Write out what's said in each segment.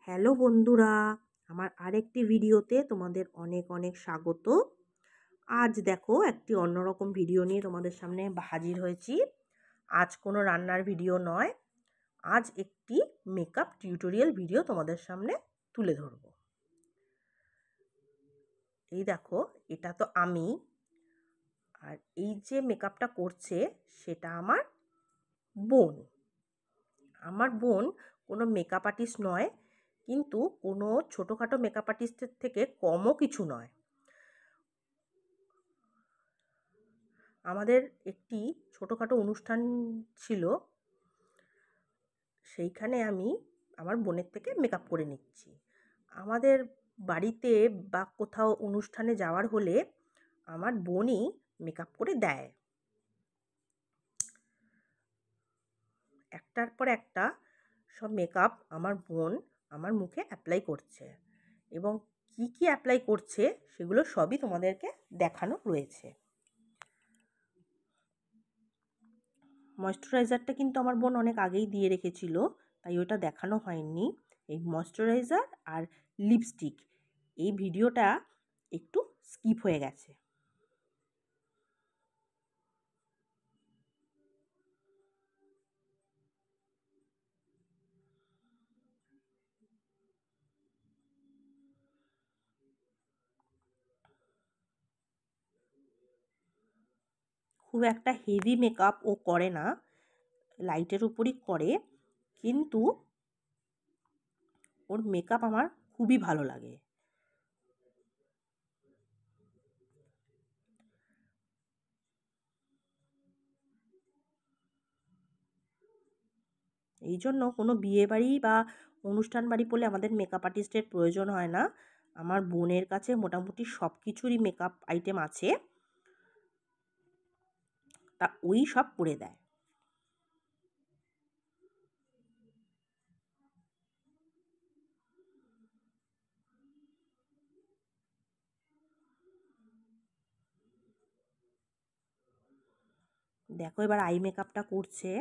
Hello বন্ধুরা, আমার আরেকটি ভিডিওতে তোমাদের অনেক অনেক স্বাগত। আজ দেখো একটি অন্যরকম ভিডিও নিয়ে তোমাদের সামনে হাজির হয়েছি। আজ কোনো রান্নার ভিডিও নয়, আজ একটি মেকআপ টিউটোরিয়াল ভিডিও তোমাদের সামনে তুলে ধরব। এই দেখো, এটা তো আমি, আর এই যে মেকআপটা করছে সেটা আমার বোন। আমার বোন কোনো মেকআপ আর্টিস্ট নয়, কিন্তু কোনো ছোটোখাটো মেকআপ আর্টিস্টের থেকে কমও কিছু নয়। আমাদের একটি ছোটোখাটো অনুষ্ঠান ছিল, সেইখানে আমি আমার বোনের থেকে মেকআপ করে নিচ্ছি। আমাদের বাড়িতে বা কোথাও অনুষ্ঠানে যাওয়ার হলে আমার বোনই মেকআপ করে দেয়। একটার পর একটা সব মেকআপ আমার বোন আমার মুখে অ্যাপ্লাই করছে, এবং কি কি অ্যাপ্লাই করছে সেগুলো সবই তোমাদেরকে দেখানো রয়েছে। ময়েশ্চারাইজারটা কিন্তু আমার বোন অনেক আগেই দিয়ে রেখেছিল, তাই ওটা দেখানো হয়নি। এই ময়েশ্চারাইজার আর লিপস্টিক, এই ভিডিওটা একটু স্কিপ হয়ে গেছে। খুব একটা হেভি মেকআপ ও করে না, লাইটের উপরই করে, কিন্তু ওর মেকআপ আমার খুবই ভালো লাগে। এই জন্য কোনো বিয়ে বাড়ি বা অনুষ্ঠান বাড়ি পড়লে আমাদের মেকআপ আর্টিস্টের প্রয়োজন হয় না। আমার বোনের কাছে মোটামুটি সব কিছুরই মেকআপ আইটেম আছে, তা ওই সব করে দেয়। দেখো, এবার আই মেকআপটা করছে।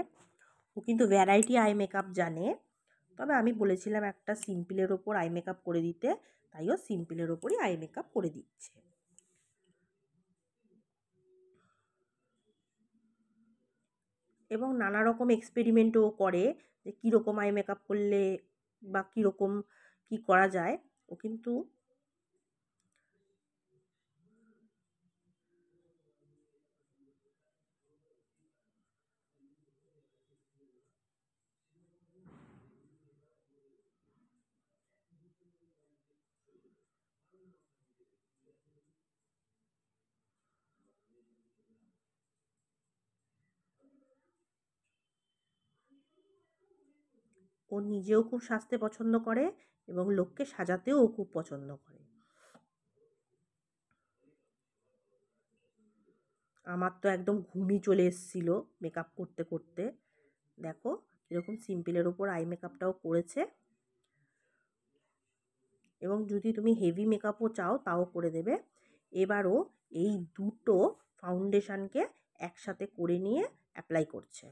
ও কিন্তু ভ্যারাইটি আই মেকআপ জানে, তবে আমি বলেছিলাম একটা সিম্পলের ওপর আই মেকআপ করে দিতে, তাই ও সিম্পলের ওপরই আই মেকআপ করে দিচ্ছে। এবং নানা রকম এক্সপেরিমেন্টও করে, যে কীরকম আই মেকআপ করলে বা কীরকম কী করা যায়। ও কিন্তু ও নিজেও খুব সাজতে পছন্দ করে, এবং লোককে সাজাতেও ও খুব পছন্দ করে। আমার তো একদম ঘুমই চলে এসেছিলো মেকআপ করতে করতে। দেখো এরকম সিম্পলের ওপর আই মেকআপটাও করেছে, এবং যদি তুমি হেভি মেকআপও চাও তাও করে দেবে। এবারও এই দুটো ফাউন্ডেশনকে একসাথে করে নিয়ে অ্যাপ্লাই করছে।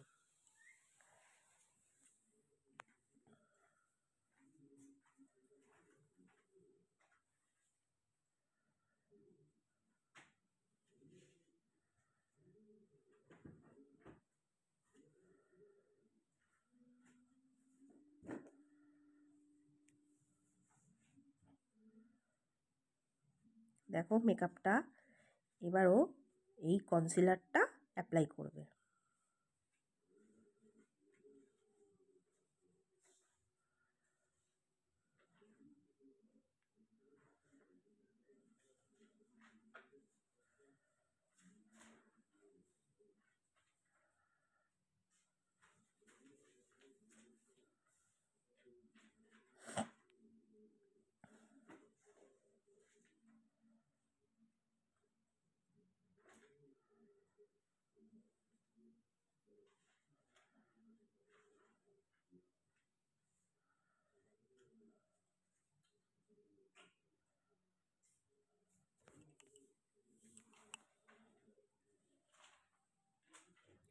দেখো মেকআপটা, এবারও এই কনসিলারটা অ্যাপ্লাই করবে।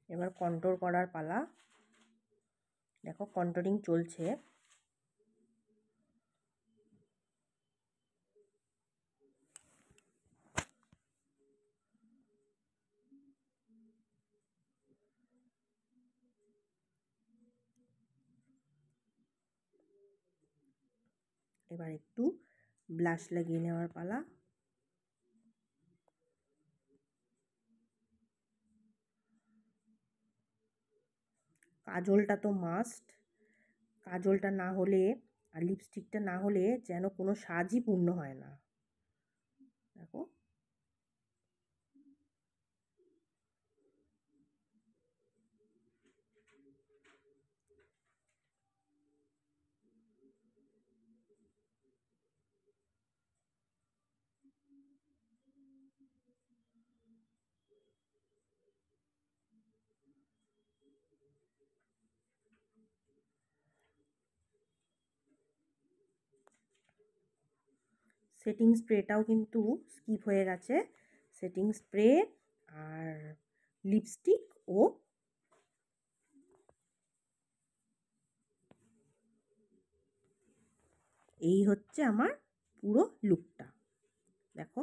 এবার কন্ট্রোল করার পালা। দেখো কন্ট্রোলিং চলছে। এবার একটু ব্লাশ লাগিয়ে নেওয়ার পালা। কাজলটা তো মাস্ট, কাজলটা না হলে আর লিপস্টিকটা না হলে যেন কোনো সাজই পূর্ণ হয় না। দেখো সেটিং স্প্রেটাও কিন্তু স্কিপ হয়ে গেছে। সেটিং স্প্রে আর লিপস্টিক ও এই হচ্ছে আমার পুরো লুকটা। দেখো